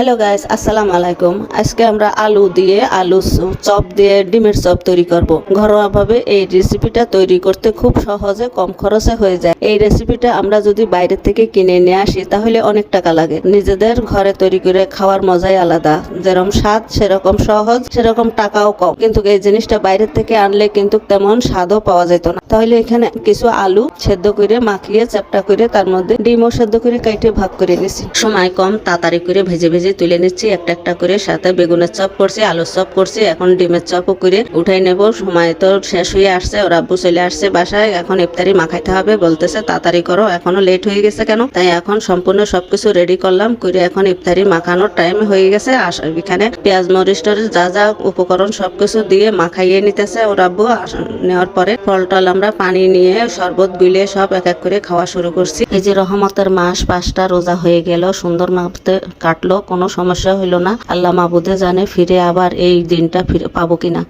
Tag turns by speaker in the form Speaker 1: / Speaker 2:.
Speaker 1: Hello guys, আসসালামু আলাইকুম। আজকে আমরা আলু দিয়ে চপ দিয়ে ডিমের চপ তৈরি করব। ঘরোয়াভাবে এই রেসিপিটা তৈরি করতে খুব সহজে কম খরচে হয়ে যায়। এই রেসিপিটা আমরা যদি বাইরে থেকে কিনে নিয়ে আসি তাহলে অনেক টাকা লাগে। নিজেদের ঘরে তৈরি করে খাওয়ার মজাই আলাদা। যেরকম স্বাদ সেরকম সহজ, সেরকম টাকাও কম। কিন্তু এই জিনিসটা বাইরে থেকে আনলে কিন্তু তেমন স্বাদও পাওয়া যেত না। তাহলে এখানে কিছু আলু সেদ্ধ করে মাখিয়ে চ্যাপটা করে তার মধ্যে ডিমও সেদ্ধ করে কেটে ভাগ করে নিছি। সময় কম, তাড়াতাড়ি করে ভেজে ভেজে তুলে নিচ্ছি একটা একটা করে। সাথে বেগুনের চপ করছি, আলুর চপ করছি, এখন ডিমের চপও করে উঠাই নেব। সময় তো শেষ হয়ে আসছে, ওর আব্বু চলে আসছে বাসায়। এখন ইফতারি মাখাইতে হবে, বলতেছে তাড়াতাড়ি করো, এখনো লেট হয়ে গেছে কেন। তাই এখন সম্পূর্ণ সবকিছু রেডি করলাম, করে এখন ইফতারি মাখানোর টাইম হয়ে গেছে। এখানে পেঁয়াজ মরিচ টরিচ যা যা উপকরণ সবকিছু দিয়ে মাখাইয়ে নিতেছে ওর আব্বু। নেওয়ার পরে ফল টল আমরা পানি নিয়ে শরবত গুলিয়ে সব এক এক করে খাওয়া শুরু করছি। এই যে রহমতের মাস 5টা রোজা হয়ে গেল, সুন্দর মাপতে কাটলো, কোনো সমস্যা হইল না। আল্লাহ মাবুদে জানে ফিরে আবার এই দিনটা ফিরে পাবো কিনা।